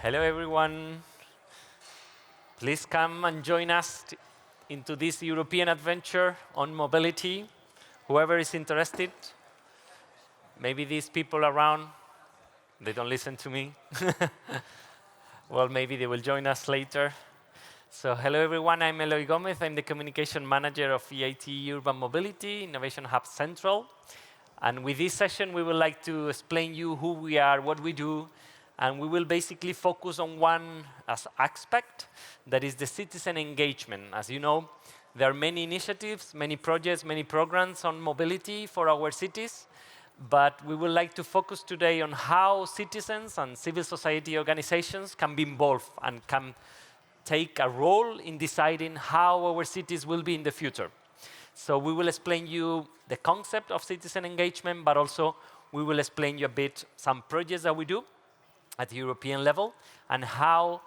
Hello, everyone. Please come and join us into this European adventure on mobility. Whoever is interested, maybe these people around, they don't listen to me. Well, maybe they will join us later. So hello, everyone. I'm Eloy Gomez. I'm the communication manager of EIT Urban Mobility, Innovation Hub Central. And with this session, we would like to explain you who we are, what we do, and we will basically focus on one aspect, that is the citizen engagement. As you know, there are many initiatives, many projects, many programs on mobility for our cities, but we would like to focus today on how citizens and civil society organizations can be involved and can take a role in deciding how our cities will be in the future. So we will explain you the concept of citizen engagement, but also we will explain you a bit some projects that we do at the European level and how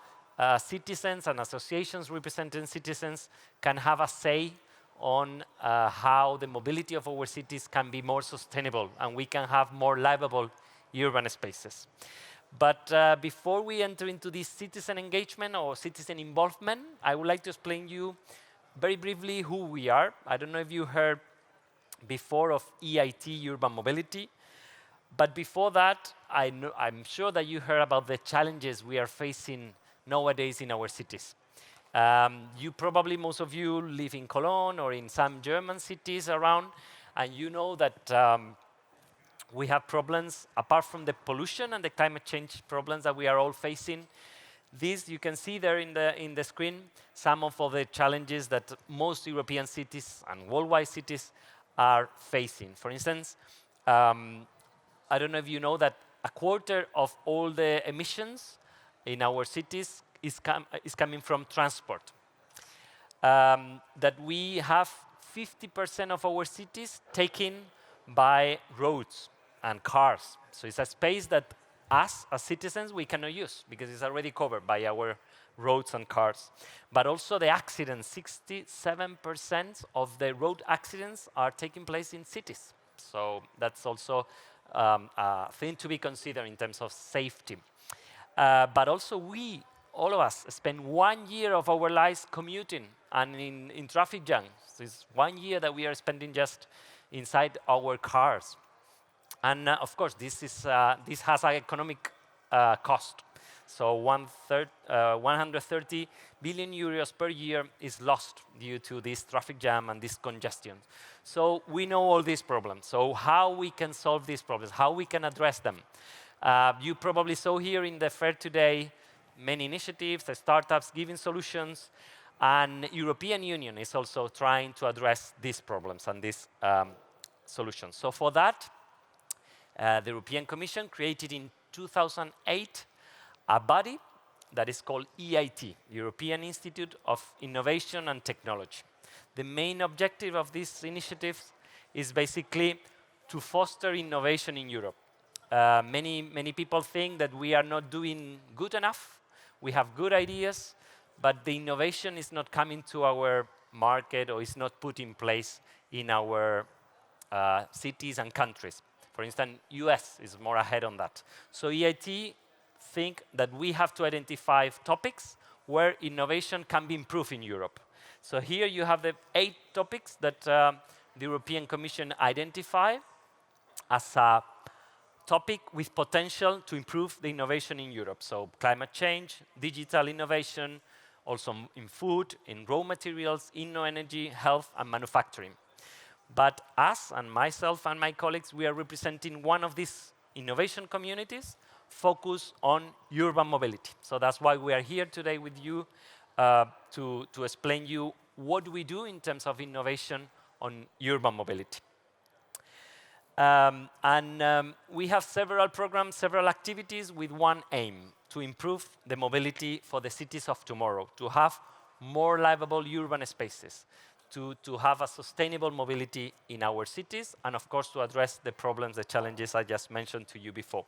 citizens and associations representing citizens can have a say on how the mobility of our cities can be more sustainable and we can have more livable urban spaces. But before we enter into this citizen engagement or citizen involvement, I would like to explain you very briefly who we are. I don't know if you heard before of EIT Urban Mobility, but before that, I'm sure that you heard about the challenges we are facing nowadays in our cities. Most of you live in Cologne or in some German cities around, and you know that we have problems apart from the pollution and the climate change problems that we are all facing. This, you can see there in the screen, some of the challenges that most European cities and worldwide cities are facing. For instance, I don't know if you know that a quarter of all the emissions in our cities is coming from transport. That we have 50% of our cities taken by roads and cars. So it's a space that us, as citizens, we cannot use because it's already covered by our roads and cars. But also the accidents, 67% of the road accidents are taking place in cities. So that's also a thing to be considered in terms of safety. But also all of us, spend 1 year of our lives commuting and in traffic jams. So it's 1 year that we are spending just inside our cars. And of course, this has an economic cost. So 130 billion euros per year is lost due to this traffic jam and this congestion. So we know all these problems. So how we can solve these problems, how we can address them. You probably saw here in the fair today many initiatives, startups giving solutions, and European Union is also trying to address these problems and these solutions. So for that, the European Commission created in 2008 a body that is called EIT, European Institute of Innovation and Technology. The main objective of this initiative is basically to foster innovation in Europe. Many people think that we are not doing good enough. We have good ideas, but the innovation is not coming to our market or is not put in place in our cities and countries. For instance, US is more ahead on that. So EIT think that we have to identify topics where innovation can be improved in Europe. So here you have the 8 topics that the European Commission identified as a topic with potential to improve the innovation in Europe. So climate change, digital innovation, also in food, in raw materials, energy, health, and manufacturing. But us and myself and my colleagues, we are representing one of these innovation communities focused on urban mobility. So that's why we are here today with you to explain you what we do in terms of innovation on urban mobility. We have several programs, several activities with one aim, to improve the mobility for the cities of tomorrow, to have more livable urban spaces, to have a sustainable mobility in our cities, and of course to address the problems, the challenges I just mentioned to you before.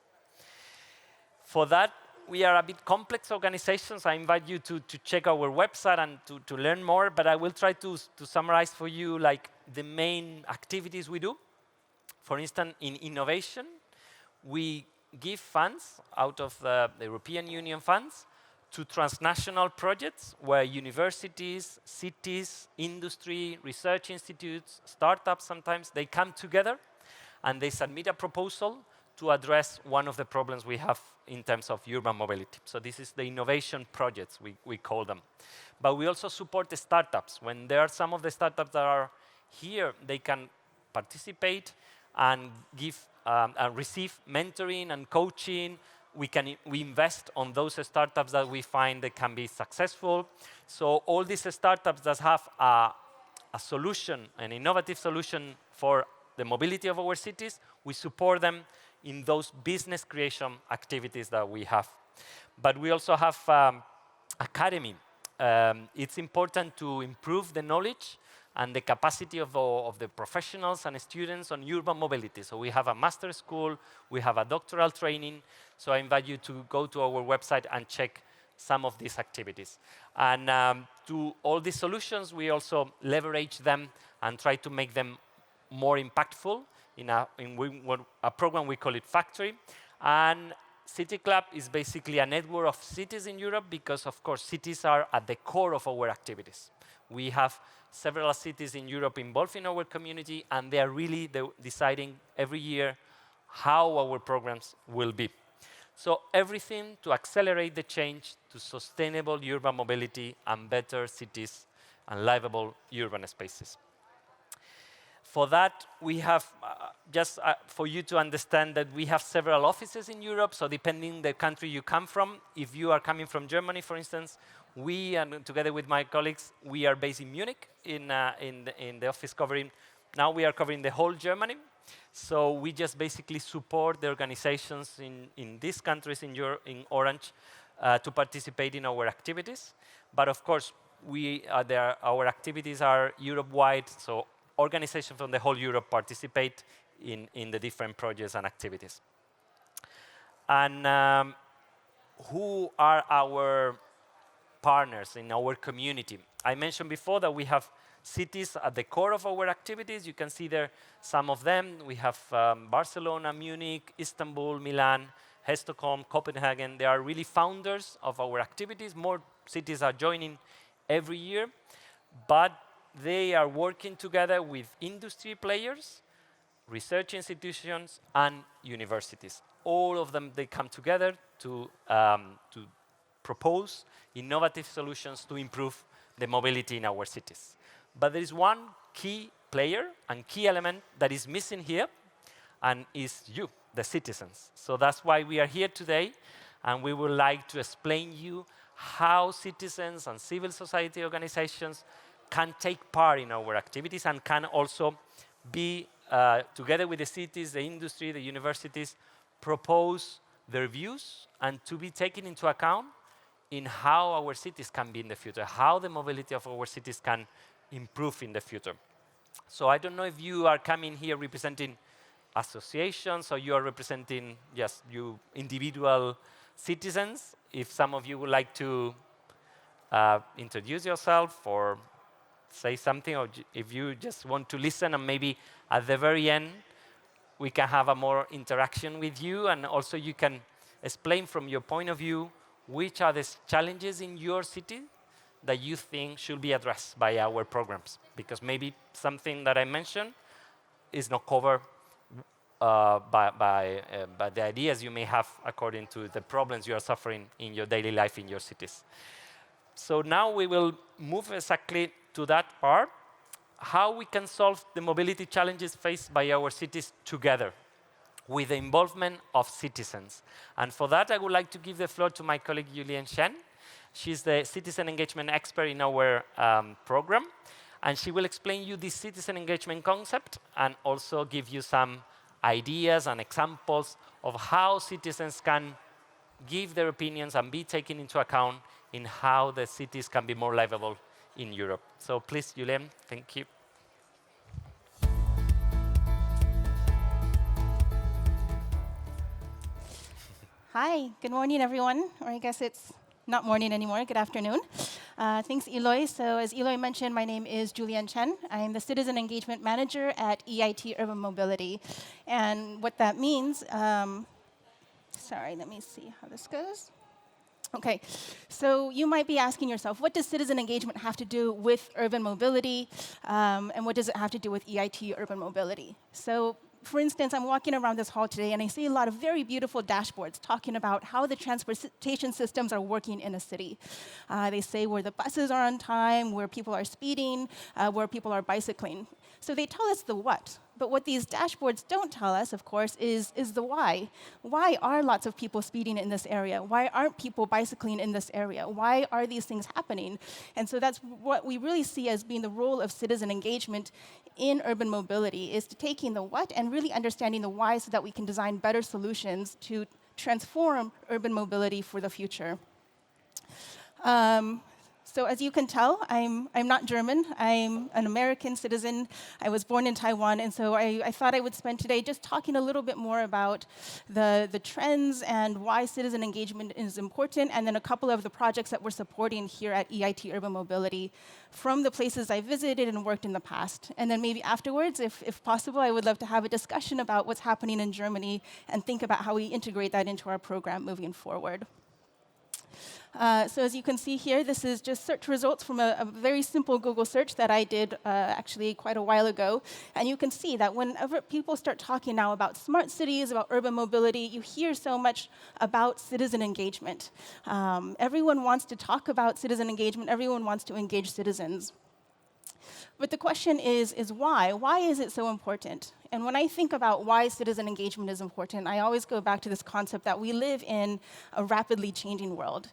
For that, we are a bit complex organizations. I invite you to check our website and to learn more, but I will try to summarize for you like the main activities we do. For instance, in innovation, we give funds out of the European Union funds to transnational projects where universities, cities, industry, research institutes, startups sometimes, they come together and they submit a proposal to address one of the problems we have in terms of urban mobility. So this is the innovation projects, we call them. But we also support the startups. When there are some of the startups that are here, they can participate and give and receive mentoring and coaching. We invest on those startups that we find that can be successful. So all these startups that have a solution, an innovative solution for the mobility of our cities, we support them in those business creation activities that we have. But we also have academy. It's important to improve the knowledge and the capacity of the professionals and students on urban mobility. So we have a master's school, we have a doctoral training. So I invite you to go to our website and check some of these activities. And to all these solutions, we also leverage them and try to make them more impactful in a program we call it Factory. And City Club is basically a network of cities in Europe because, of course, cities are at the core of our activities. We have several cities in Europe involved in our community, and they are really deciding every year how our programs will be. So everything to accelerate the change to sustainable urban mobility and better cities and livable urban spaces. For that, we have, for you to understand that we have several offices in Europe, so depending the country you come from, if you are coming from Germany, for instance, we, and together with my colleagues, we are based in Munich, in the office covering, now we are covering the whole Germany. So we just basically support the organizations in these countries in orange to participate in our activities. But of course, our activities are Europe-wide, so organizations from the whole Europe participate in the different projects and activities. And who are our partners in our community? I mentioned before that we have cities at the core of our activities. You can see there some of them. We have Barcelona, Munich, Istanbul, Milan, Stockholm, Copenhagen. They are really founders of our activities. More cities are joining every year, but they are working together with industry players, research institutions, and universities. All of them, they come together to propose innovative solutions to improve the mobility in our cities. But there is one key player and key element that is missing here, and is you, the citizens. So that's why we are here today, and we would like to explain you how citizens and civil society organizations can take part in our activities and can also be, together with the cities, the industry, the universities, propose their views and to be taken into account in how our cities can be in the future, how the mobility of our cities can improve in the future. So I don't know if you are coming here representing associations or you are representing, yes, you individual citizens. If some of you would like to introduce yourself or say something, or if you just want to listen and maybe at the very end we can have a more interaction with you, and also you can explain from your point of view which are the challenges in your city that you think should be addressed by our programs, because maybe something that I mentioned is not covered by the ideas you may have according to the problems you are suffering in your daily life in your cities. So now we will move exactly to that part, how we can solve the mobility challenges faced by our cities together with the involvement of citizens. And for that, I would like to give the floor to my colleague, Juliana Vanyarczyk. She's the citizen engagement expert in our program, and she will explain you this citizen engagement concept and also give you some ideas and examples of how citizens can give their opinions and be taken into account in how the cities can be more livable in Europe. So please, Julian, thank you. Hi, good morning, everyone. Or I guess it's not morning anymore, good afternoon. Thanks, Eloy. So as Eloy mentioned, my name is Juliana Vanyarczyk. I'm the Citizen Engagement Manager at EIT Urban Mobility. And what that means, Sorry, let me see how this goes. Okay, so you might be asking yourself, what does citizen engagement have to do with urban mobility, and what does it have to do with EIT Urban Mobility? So, for instance, I'm walking around this hall today, and I see a lot of very beautiful dashboards talking about how the transportation systems are working in a city. They say where the buses are on time, where people are speeding, where people are bicycling. So they tell us the what. But what these dashboards don't tell us, of course, is the why. Why are lots of people speeding in this area? Why aren't people bicycling in this area? Why are these things happening? And so that's what we really see as being the role of citizen engagement in urban mobility, is to taking the what and really understanding the why so that we can design better solutions to transform urban mobility for the future. So as you can tell, I'm not German. I'm an American citizen. I was born in Taiwan, and so I thought I would spend today just talking a little bit more about the trends and why citizen engagement is important, and then a couple of the projects that we're supporting here at EIT Urban Mobility from the places I visited and worked in the past. And then maybe afterwards, if possible, I would love to have a discussion about what's happening in Germany and think about how we integrate that into our program moving forward. So as you can see here, this is just search results from a very simple Google search that I did actually quite a while ago. And you can see that whenever people start talking now about smart cities, about urban mobility, you hear so much about citizen engagement. Everyone wants to talk about citizen engagement. Everyone wants to engage citizens. But the question is why? Why is it so important? And when I think about why citizen engagement is important, I always go back to this concept that we live in a rapidly changing world.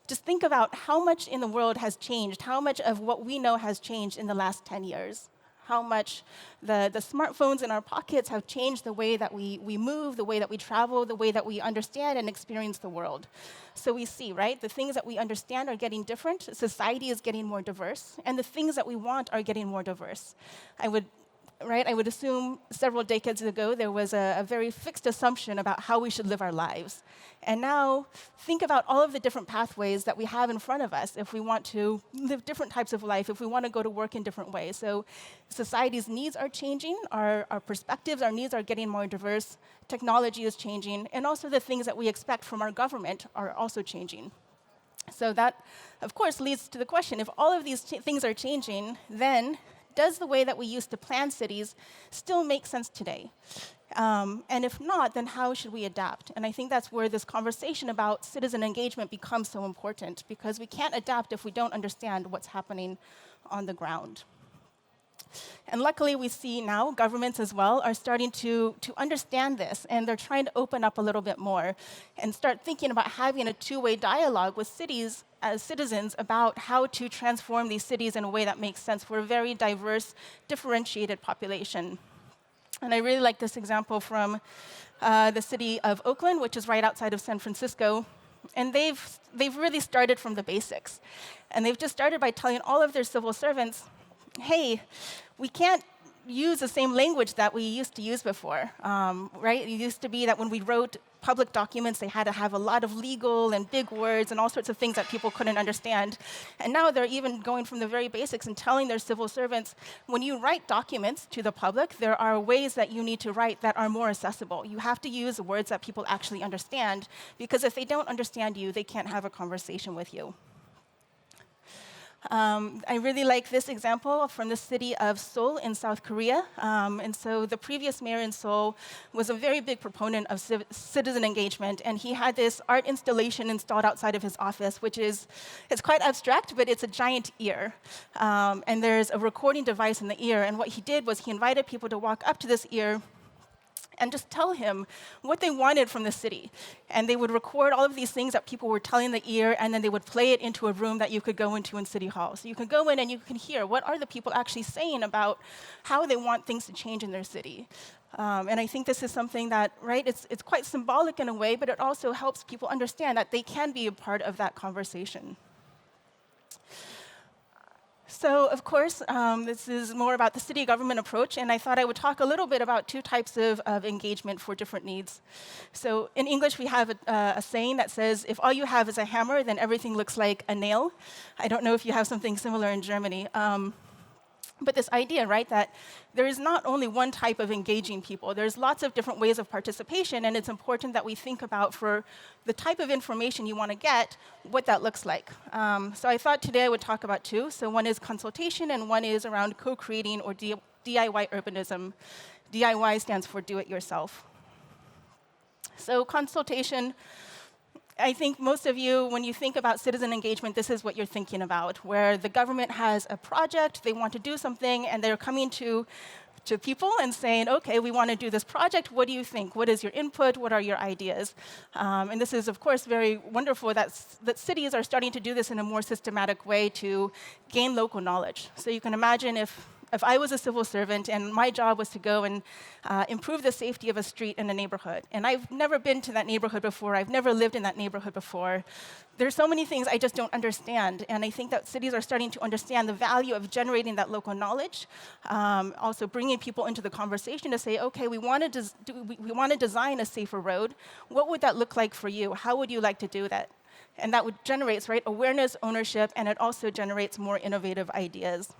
Just think about how much in the world has changed, how much of what we know has changed in the last 10 years. How much the smartphones in our pockets have changed the way that we move, the way that we travel, the way that we understand and experience the world. So we see, right, the things that we understand are getting different, society is getting more diverse, and the things that we want are getting more diverse. I would assume several decades ago there was a very fixed assumption about how we should live our lives. And now think about all of the different pathways that we have in front of us if we want to live different types of life, if we want to go to work in different ways. So society's needs are changing, our perspectives, our needs are getting more diverse, technology is changing, and also the things that we expect from our government are also changing. So that, of course, leads to the question, if all of these things are changing, then does the way that we used to plan cities still make sense today? And if not, then how should we adapt? And I think that's where this conversation about citizen engagement becomes so important, because we can't adapt if we don't understand what's happening on the ground. And luckily, we see now governments as well are starting to understand this, and they're trying to open up a little bit more and start thinking about having a two-way dialogue with cities as citizens about how to transform these cities in a way that makes sense for a very diverse, differentiated population. And I really like this example from the city of Oakland, which is right outside of San Francisco. And they've really started from the basics. And they've just started by telling all of their civil servants, hey, we can't use the same language that we used to use before, right? It used to be that when we wrote public documents, they had to have a lot of legal and big words and all sorts of things that people couldn't understand. And now they're even going from the very basics and telling their civil servants, when you write documents to the public, there are ways that you need to write that are more accessible. You have to use words that people actually understand, because if they don't understand you, they can't have a conversation with you. I really like this example from the city of Seoul in South Korea. And so the previous mayor in Seoul was a very big proponent of citizen engagement, and he had this art installation installed outside of his office, which is, it's quite abstract, but it's a giant ear. And there's a recording device in the ear, and what he did was he invited people to walk up to this ear and just tell him what they wanted from the city. And they would record all of these things that people were telling the ear, and then they would play it into a room that you could go into in City Hall. So you can go in and you can hear what are the people actually saying about how they want things to change in their city. And I think this is something that, right, it's quite symbolic in a way, but it also helps people understand that they can be a part of that conversation. So, of course, this is more about the city government approach, and I thought I would talk a little bit about two types of engagement for different needs. So in English, we have a saying that says, if all you have is a hammer, then everything looks like a nail. I don't know if you have something similar in Germany. But this idea, right, that there is not only one type of engaging people. There's lots of different ways of participation, and it's important that we think about, for the type of information you want to get, what that looks like. So I thought today I would talk about two. So one is consultation, and one is around co-creating or DIY urbanism. DIY stands for do-it-yourself. So consultation, I think most of you, when you think about citizen engagement, this is what you're thinking about, where the government has a project, they want to do something, and they're coming to people and saying, OK, we want to do this project. What do you think? What is your input? What are your ideas? And this is, of course, very wonderful that cities are starting to do this in a more systematic way to gain local knowledge. So you can imagine if I was a civil servant and my job was to go and improve the safety of a street in a neighborhood, and I've never been to that neighborhood before, I've never lived in that neighborhood before, there's so many things I just don't understand. And I think that cities are starting to understand the value of generating that local knowledge, also bringing people into the conversation to say, OK, we want to design a safer road. What would that look like for you? How would you like to do that? And that would generate, right, awareness, ownership, and it also generates more innovative ideas.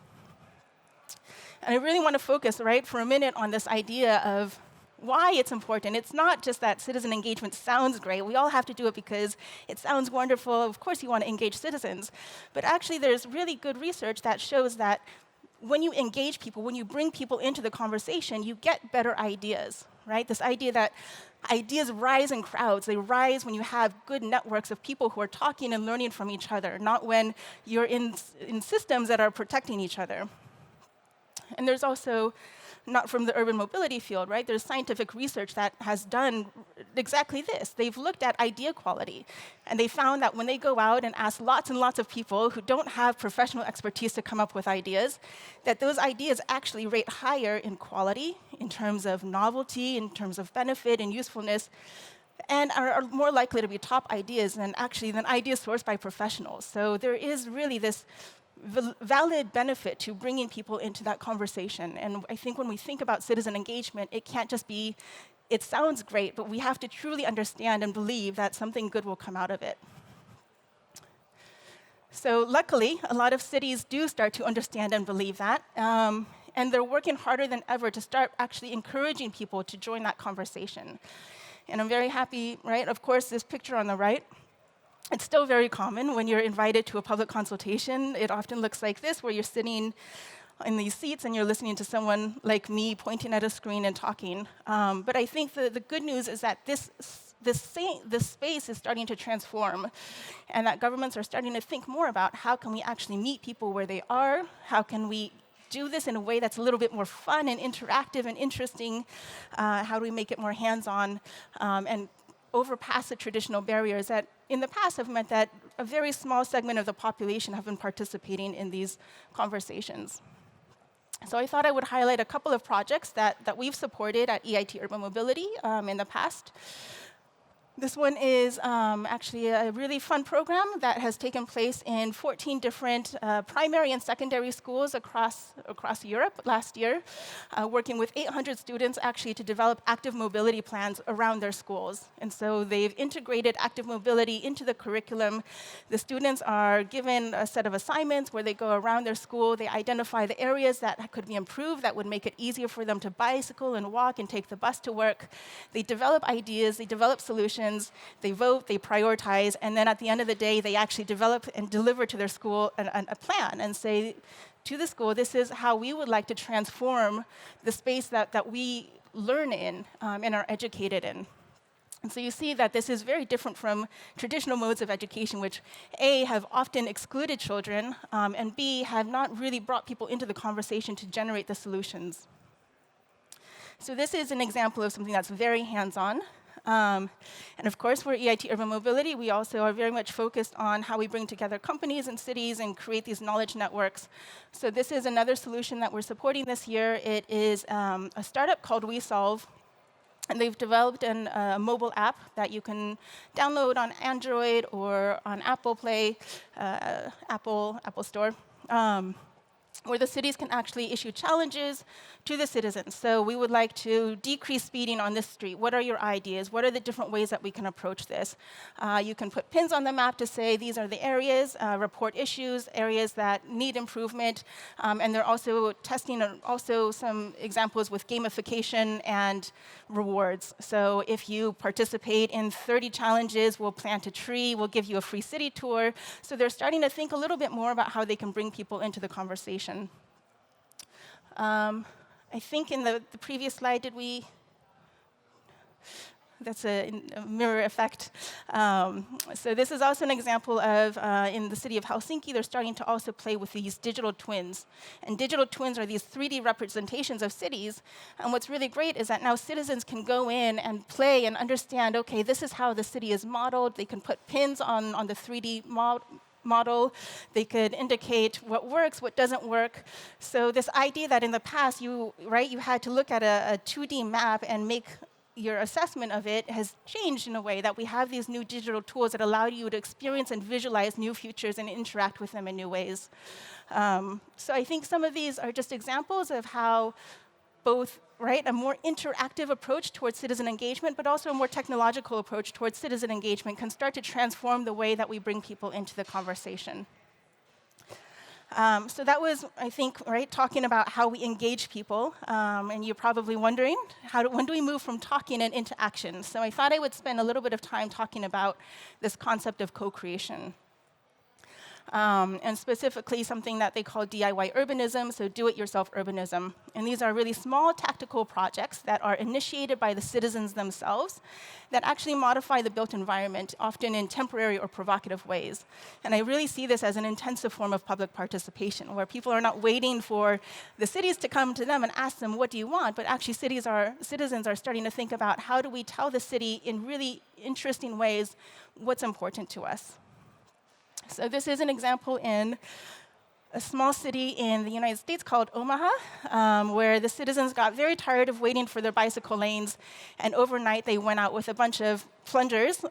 And I really want to focus, right, for a minute on this idea of why it's important. It's not just that citizen engagement sounds great. We all have to do it because it sounds wonderful. Of course, you want to engage citizens. But actually, there's really good research that shows that when you engage people, when you bring people into the conversation, you get better ideas, right? This idea that ideas rise in crowds. They rise when you have good networks of people who are talking and learning from each other, not when you're in systems that are protecting each other. And there's also, not from the urban mobility field, right? There's scientific research that has done exactly this. They've looked at idea quality, and they found that when they go out and ask lots and lots of people who don't have professional expertise to come up with ideas, that those ideas actually rate higher in quality, in terms of novelty, in terms of benefit and usefulness, and are more likely to be top ideas than ideas sourced by professionals. So there is really this valid benefit to bringing people into that conversation. And I think when we think about citizen engagement, it can't just be, it sounds great, but we have to truly understand and believe that something good will come out of it. So luckily, a lot of cities do start to understand and believe that. And they're working harder than ever to start actually encouraging people to join that conversation. And I'm very happy, right? Of course, this picture on the right, it's still very common when you're invited to a public consultation. It often looks like this, where you're sitting in these seats and you're listening to someone like me pointing at a screen and talking. But I think the good news is that this space is starting to transform, and that governments are starting to think more about how can we actually meet people where they are, how can we do this in a way that's a little bit more fun and interactive and interesting, how do we make it more hands-on, and overpass the traditional barriers that in the past have meant that a very small segment of the population have been participating in these conversations. So I thought I would highlight a couple of projects that we've supported at EIT Urban Mobility in the past. This one is actually a really fun program that has taken place in 14 different primary and secondary schools across Europe last year, working with 800 students actually to develop active mobility plans around their schools. And so they've integrated active mobility into the curriculum. The students are given a set of assignments where they go around their school, they identify the areas that could be improved, that would make it easier for them to bicycle and walk and take the bus to work. They develop ideas, they develop solutions, they vote, they prioritize, and then at the end of the day, they actually develop and deliver to their school a plan and say to the school, this is how we would like to transform the space that we learn in and are educated in. And so you see that this is very different from traditional modes of education, which A, have often excluded children, and B, have not really brought people into the conversation to generate the solutions. So this is an example of something that's very hands-on. And of course, we're EIT Urban Mobility. We also are very much focused on how we bring together companies and cities and create these knowledge networks. So this is another solution that we're supporting this year. It is a startup called WeSolve. And they've developed a mobile app that you can download on Android or on Apple Play, Apple Store. where the cities can actually issue challenges to the citizens. So we would like to decrease speeding on this street. What are your ideas? What are the different ways that we can approach this? You can put pins on the map to say these are the areas, report issues, areas that need improvement. And they're also testing also some examples with gamification and rewards. So if you participate in 30 challenges, we'll plant a tree, we'll give you a free city tour. So they're starting to think a little bit more about how they can bring people into the conversation. I think in the previous slide, did we? That's a mirror effect. So this is also an example of, in the city of Helsinki, they're starting to also play with these digital twins. And digital twins are these 3D representations of cities. And what's really great is that now citizens can go in and play and understand, OK, this is how the city is modeled. They can put pins on the 3D model. They could indicate what works, what doesn't work. So this idea that in the past, you had to look at a 2D map and make your assessment of it has changed in a way that we have these new digital tools that allow you to experience and visualize new futures and interact with them in new ways. So I think some of these are just examples of how both a more interactive approach towards citizen engagement, but also a more technological approach towards citizen engagement can start to transform the way that we bring people into the conversation. So that was, I think, talking about how we engage people. And you're probably wondering, when do we move from talking and into action? So I thought I would spend a little bit of time talking about this concept of co-creation. And specifically something that they call DIY urbanism, so do-it-yourself urbanism. And these are really small tactical projects that are initiated by the citizens themselves that actually modify the built environment, often in temporary or provocative ways. And I really see this as an intensive form of public participation, where people are not waiting for the cities to come to them and ask them, what do you want? But actually citizens are starting to think about how do we tell the city in really interesting ways what's important to us. So this is an example in a small city in the United States called Omaha, where the citizens got very tired of waiting for their bicycle lanes, and overnight they went out with a bunch of plungers,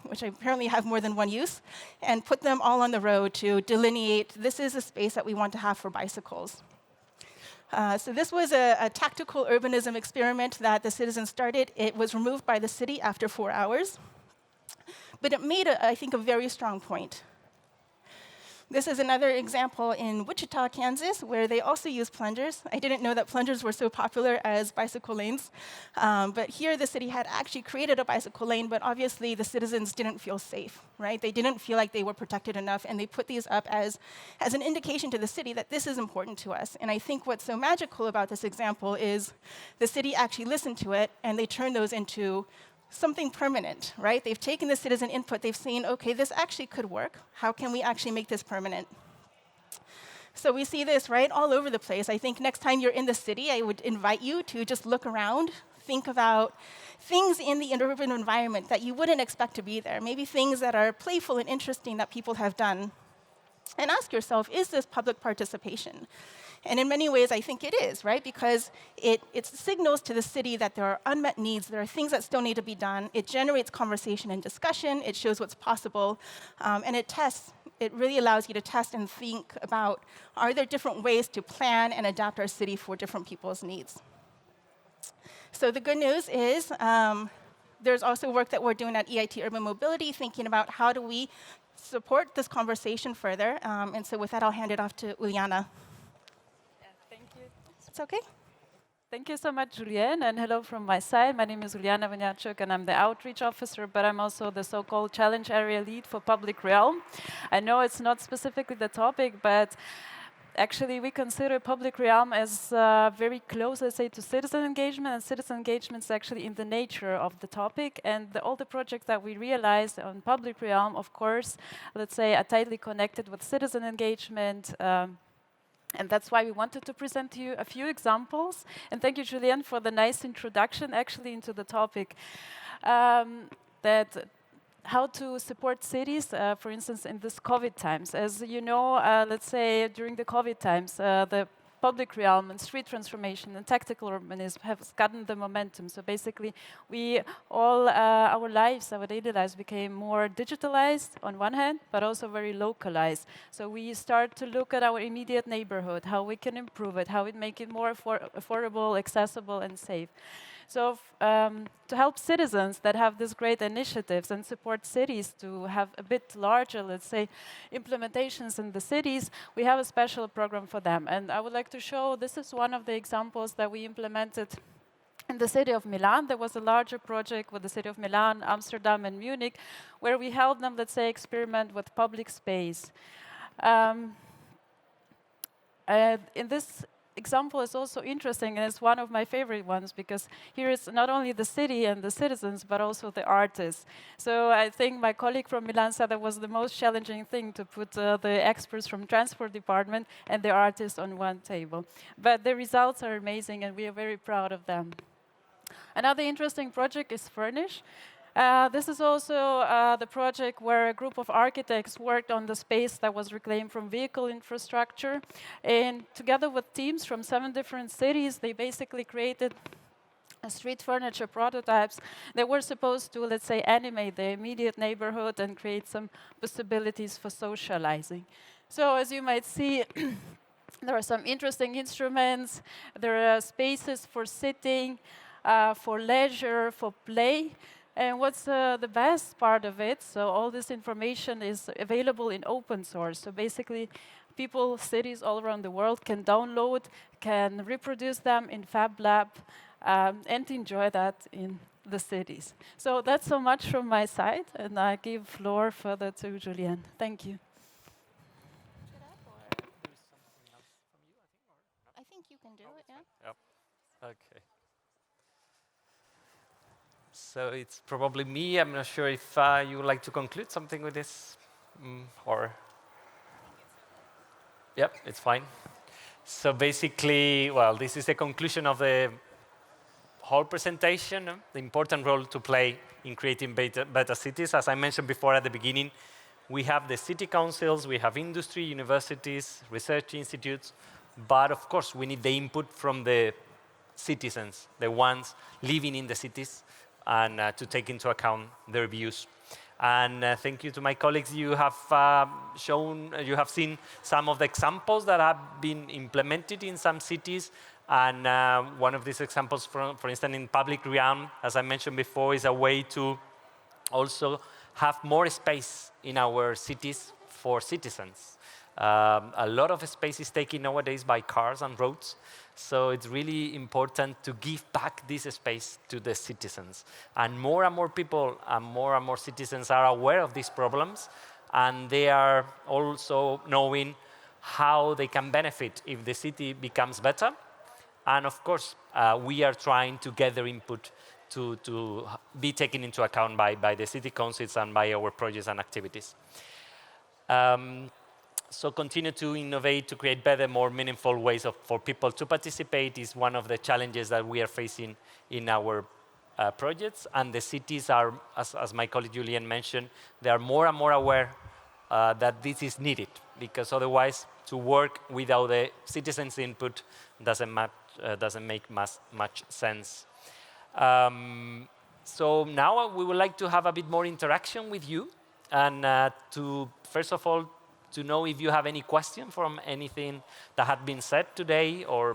which apparently have more than one use, and put them all on the road to delineate this is a space that we want to have for bicycles. So this was a tactical urbanism experiment that the citizens started. It was removed by the city after 4 hours, but it made, I think, a very strong point. This is another example in Wichita, Kansas, where they also use plungers. I didn't know that plungers were so popular as bicycle lanes. But here, the city had actually created a bicycle lane, but obviously the citizens didn't feel safe, They didn't feel like they were protected enough, and they put these up as an indication to the city that this is important to us. And I think what's so magical about this example is the city actually listened to it, and they turned those into something permanent, They've taken the citizen input. They've seen, OK, this actually could work. How can we actually make this permanent? So we see this, all over the place. I think next time you're in the city, I would invite you to just look around, think about things in the urban environment that you wouldn't expect to be there, maybe things that are playful and interesting that people have done. And ask yourself, is this public participation? And in many ways, I think it is, Because it signals to the city that there are unmet needs, there are things that still need to be done. It generates conversation and discussion. It shows what's possible. And it really allows you to test and think about, are there different ways to plan and adapt our city for different people's needs? So the good news is there's also work that we're doing at EIT Urban Mobility, thinking about how do we support this conversation further. And so with that, I'll hand it off to Juliana. It's OK. Thank you so much, Julianne, and hello from my side. My name is Juliana Vanyarczyk, and I'm the outreach officer, but I'm also the so-called challenge area lead for public realm. I know it's not specifically the topic, but actually we consider public realm as very close, let's say, to citizen engagement, and citizen engagement is actually in the nature of the topic, and all the projects that we realized on public realm, of course, let's say, are tightly connected with citizen engagement. And that's why we wanted to present to you a few examples. And thank you, Julianne, for the nice introduction, actually, into the topic. That how to support cities, for instance, in this COVID times. As you know, let's say, during the COVID times, the public realm and street transformation and tactical urbanism have gotten the momentum. So basically, our lives, our daily lives became more digitalized on one hand, but also very localized. So we start to look at our immediate neighborhood, how we can improve it, how we make it more affordable, accessible, and safe. So to help citizens that have these great initiatives and support cities to have a bit larger, let's say, implementations in the cities, we have a special program for them. And I would like to show, this is one of the examples that we implemented in the city of Milan. There was a larger project with the city of Milan, Amsterdam, and Munich, where we helped them, let's say, experiment with public space. In this example is also interesting, and it's one of my favorite ones, because here is not only the city and the citizens, but also the artists. So I think my colleague from Milan said that was the most challenging thing, to put the experts from transport department and the artists on one table. But the results are amazing, and we are very proud of them. Another interesting project is Furnish. This is also the project where a group of architects worked on the space that was reclaimed from vehicle infrastructure. And together with teams from 7 different cities, they basically created street furniture prototypes that were supposed to, let's say, animate the immediate neighborhood and create some possibilities for socializing. So as you might see, there are some interesting instruments. There are spaces for sitting, for leisure, for play. And what's the best part of it? So all this information is available in open source. So basically, people, cities all around the world can download, can reproduce them in Fab Lab, and enjoy that in the cities. So that's so much from my side, and I give floor further to Julianne. Thank you. I think you can do it, yeah? Yep. Okay. So it's probably me. I'm not sure if you would like to conclude something with this, or. Yep, it's fine. So basically, well, this is the conclusion of the whole presentation, the important role to play in creating better cities. As I mentioned before at the beginning, we have the city councils, we have industry, universities, research institutes, but of course we need the input from the citizens, the ones living in the cities, and to take into account their views. And thank you to my colleagues. You have seen some of the examples that have been implemented in some cities. And one of these examples, for instance, in public realm, as I mentioned before, is a way to also have more space in our cities for citizens. A lot of space is taken nowadays by cars and roads. So it's really important to give back this space to the citizens. And more people and more citizens are aware of these problems. And they are also knowing how they can benefit if the city becomes better. And of course, we are trying to gather input to be taken into account by the city councils and by our projects and activities. So continue to innovate, to create better, more meaningful ways for people to participate is one of the challenges that we are facing in our projects. And the cities are, as my colleague Julian mentioned, they are more and more aware that this is needed, because otherwise to work without the citizens' input doesn't make much sense. So now we would like to have a bit more interaction with you, and to, first of all, to know if you have any question from anything that had been said today, or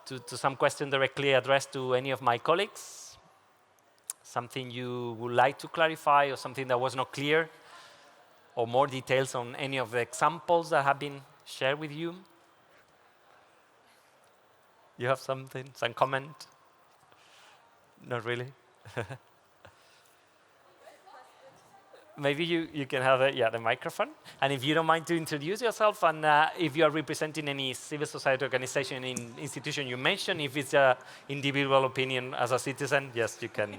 to some question directly addressed to any of my colleagues. Something you would like to clarify, or something that was not clear, or more details on any of the examples that have been shared with you. You have something, some comment? Not really? Maybe you can have the microphone. And if you don't mind to introduce yourself, and if you are representing any civil society organization in institution you mentioned, if it's an individual opinion as a citizen, yes, you can.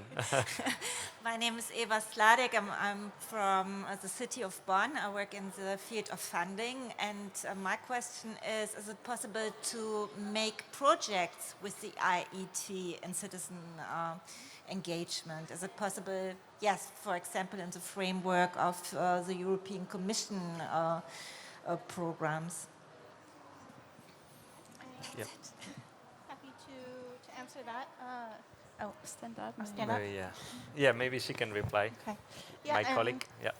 My name is Eva Sladek. I'm from the city of Bonn. I work in the field of funding. And my question is it possible to make projects with the EIT and citizen engagement? Is it possible, yes, for example, in the framework of the European Commission programs? Yeah. Happy to answer that. Stand up. Stand up. Maybe, yeah. Yeah, maybe she can reply. Okay. Yeah, My colleague. Yeah.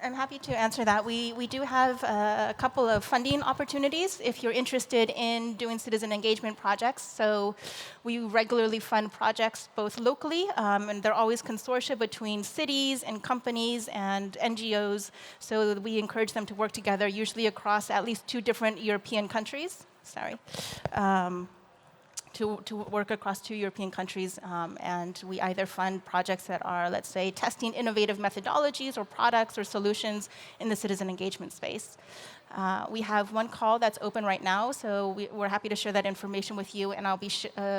I'm happy to answer that. We do have a couple of funding opportunities if you're interested in doing citizen engagement projects. So we regularly fund projects both locally, and they're always consortia between cities and companies and NGOs. So we encourage them to work together, usually across at least 2 different European countries. Sorry. To work across 2 European countries, and we either fund projects that are, let's say, testing innovative methodologies or products or solutions in the citizen engagement space. We have one call that's open right now, so we're happy to share that information with you, and I'll be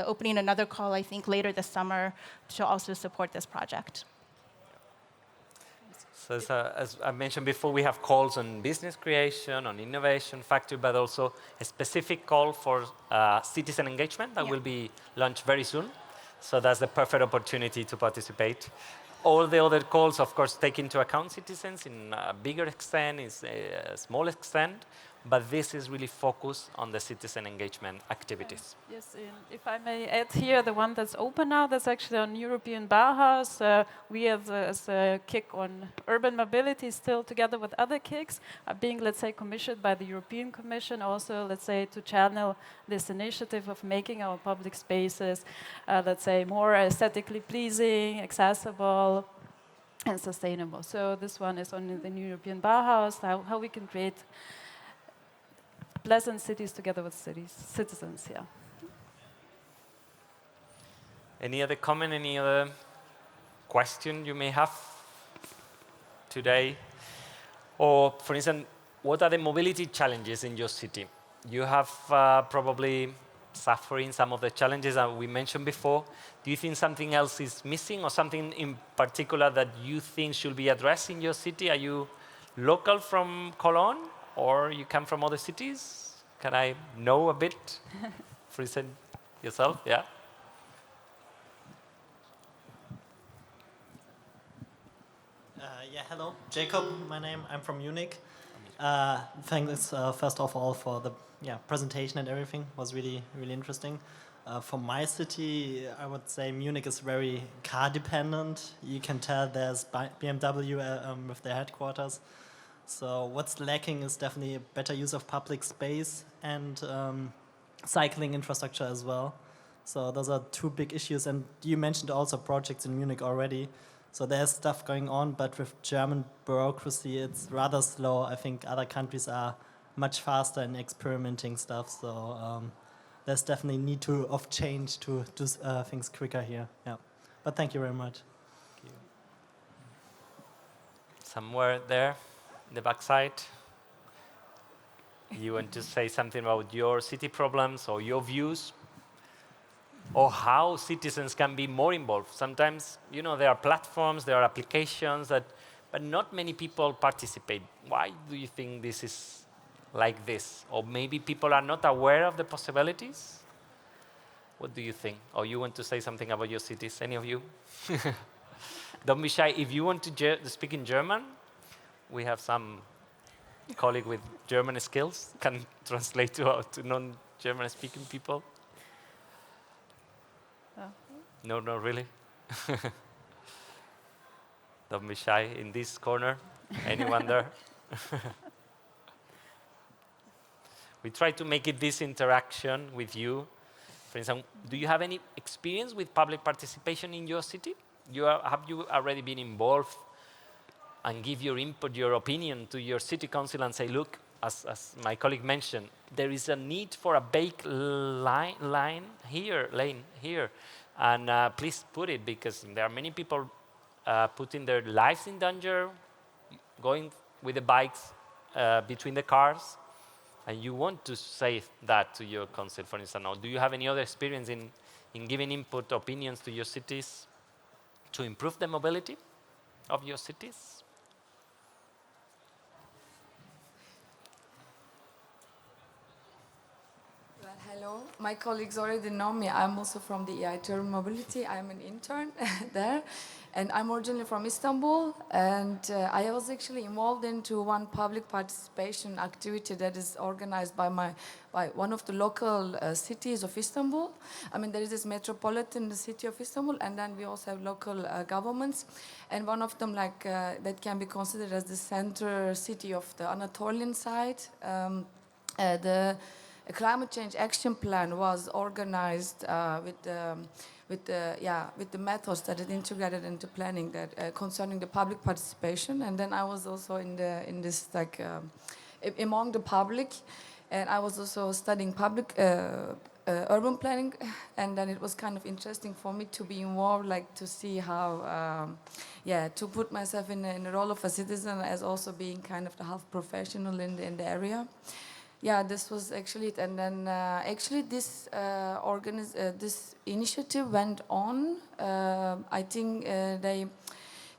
opening another call, I think, later this summer to also support this project. So as I mentioned before, we have calls on business creation, on innovation factory, but also a specific call for citizen engagement that will be launched very soon. So that's the perfect opportunity to participate. All the other calls, of course, take into account citizens in a bigger extent, in a small extent, but this is really focused on the citizen engagement activities. Yes, and if I may add here, the one that's open now, that's actually on European Bauhaus. We as a kick on urban mobility, still together with other kicks, are being, let's say, commissioned by the European Commission also, let's say, to channel this initiative of making our public spaces, let's say, more aesthetically pleasing, accessible, and sustainable. So this one is on the European Bauhaus, how we can create pleasant cities together with citizens, yeah. Any other comment, any other question you may have today? Or, for instance, what are the mobility challenges in your city? You have probably suffering some of the challenges that we mentioned before. Do you think something else is missing or something in particular that you think should be addressed in your city? Are you local from Cologne? Or you come from other cities? Can I know a bit? For instance, yourself, yeah? Yeah, hello, Jacob, my name. I'm from Munich. Thanks, first of all, for the presentation and everything. It was really, really interesting. For my city, I would say Munich is very car dependent. You can tell there's BMW with their headquarters. So what's lacking is definitely a better use of public space and cycling infrastructure as well. So those are 2 big issues. And you mentioned also projects in Munich already. So there's stuff going on, but with German bureaucracy, it's rather slow. I think other countries are much faster in experimenting stuff. So there's definitely need of change to do things quicker here. Yeah. But thank you very much. Thank you. Somewhere there. The backside. You want to say something about your city problems or your views? Or how citizens can be more involved? Sometimes, there are platforms, there are applications, but not many people participate. Why do you think this is like this? Or maybe people are not aware of the possibilities? What do you think? Or you want to say something about your cities? Any of you? Don't be shy. If you want to speak in German, we have some colleague with German skills, can translate to non-German speaking people. No, not really. Don't be shy in this corner. Anyone there? We try to make it this interaction with you. For instance, do you have any experience with public participation in your city? Have you already been involved and give your input, your opinion to your city council and say, look, as my colleague mentioned, there is a need for a bike lane here. And please put it, because there are many people putting their lives in danger, going with the bikes between the cars, and you want to say that to your council, for instance. Or do you have any other experience in giving input, opinions to your cities to improve the mobility of your cities? Hello, my colleagues already know me. I'm also from the EIT Urban Mobility. I'm an intern there, and I'm originally from Istanbul. And I was actually involved into one public participation activity that is organized by one of the local cities of Istanbul. I mean, there is this metropolitan city of Istanbul, and then we also have local governments. And one of them, that can be considered as the center city of the Anatolian side. A climate change action plan was organized with the methods that it integrated into planning that concerning the public participation. And then I was also among the public, and I was also studying public urban planning. And then it was kind of interesting for me to be involved, to see how, to put myself in the role of a citizen as also being kind of the half professional in the area. Yeah, this was actually it. And then actually this this initiative went on. I think they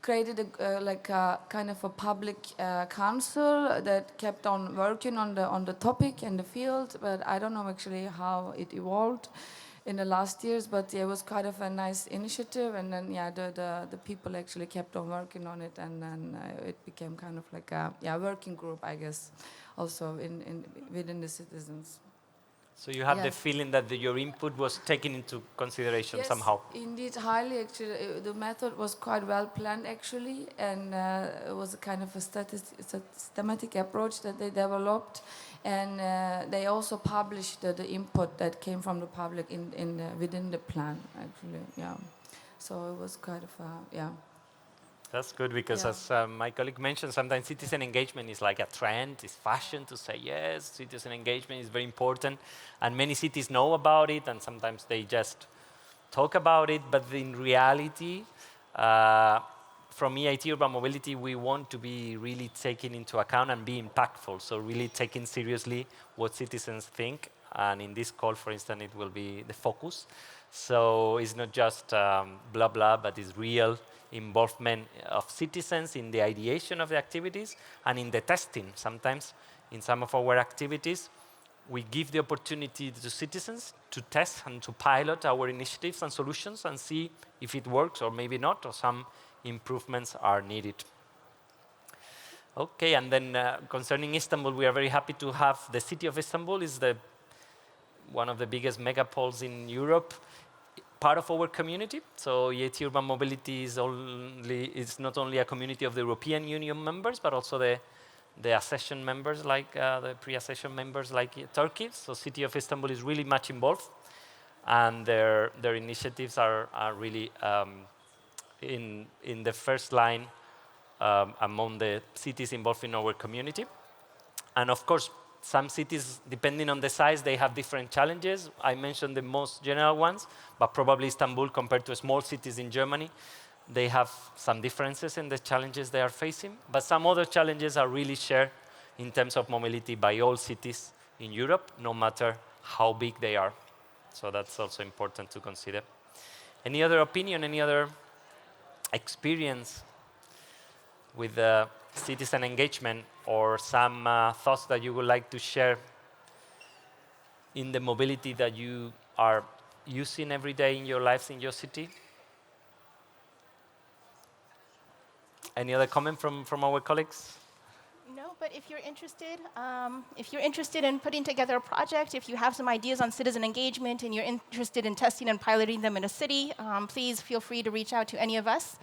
created a kind of a public council that kept on working on the topic and the field, but I don't know actually how it evolved in the last years, but it was kind of a nice initiative, and then the people actually kept on working on it, and then it became kind of like a working group, I guess, also within the citizens. So you have the feeling that your input was taken into consideration somehow? Yes, indeed, highly actually. The method was quite well planned actually, and it was a kind of a systematic approach that they developed, and they also published the input that came from the public within the plan actually. Yeah, so it was kind of That's good, because as my colleague mentioned, sometimes citizen engagement is like a trend, it's fashion to say, yes, citizen engagement is very important, and many cities know about it, and sometimes they just talk about it, but in reality, from EIT Urban Mobility, we want to be really taken into account and be impactful, so really taking seriously what citizens think, and in this call, for instance, it will be the focus. So it's not just blah, blah, but it's real involvement of citizens in the ideation of the activities and in the testing. Sometimes in some of our activities, we give the opportunity to citizens to test and to pilot our initiatives and solutions and see if it works or maybe not, or some improvements are needed. Okay, and then concerning Istanbul, we are very happy to have the city of Istanbul is one of the biggest megapoles in Europe, part of our community. So EIT Urban Mobility is not only a community of the European Union members, but also the accession members, the pre-accession members like Turkey. So City of Istanbul is really much involved, and their initiatives are really in the first line among the cities involved in our community. And of course, some cities, depending on the size, they have different challenges. I mentioned the most general ones, but probably Istanbul, compared to small cities in Germany, they have some differences in the challenges they are facing. But some other challenges are really shared in terms of mobility by all cities in Europe, no matter how big they are. So that's also important to consider. Any other opinion, any other experience with citizen engagement, or some thoughts that you would like to share in the mobility that you are using every day in your lives in your city? Any other comment from our colleagues? No, but if you're interested in putting together a project, if you have some ideas on citizen engagement and you're interested in testing and piloting them in a city, please feel free to reach out to any of us.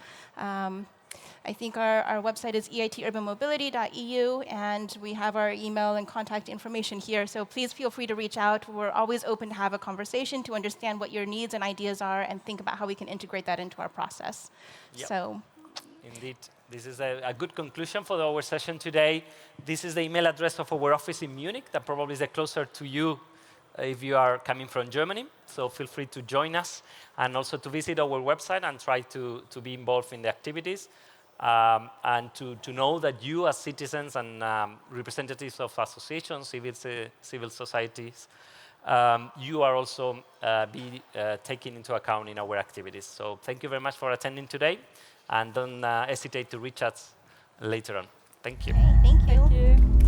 I think our website is eiturbanmobility.eu, and we have our email and contact information here. So please feel free to reach out. We're always open to have a conversation to understand what your needs and ideas are and think about how we can integrate that into our process. Yep. So, indeed, this is a good conclusion for our session today. This is the email address of our office in Munich that probably is closer to you if you are coming from Germany. So feel free to join us and also to visit our website and try to be involved in the activities. And to know that you as citizens and representatives of associations, civil societies, you are also taken into account in our activities. So thank you very much for attending today, and don't hesitate to reach us later on. Thank you. thank you. Thank you.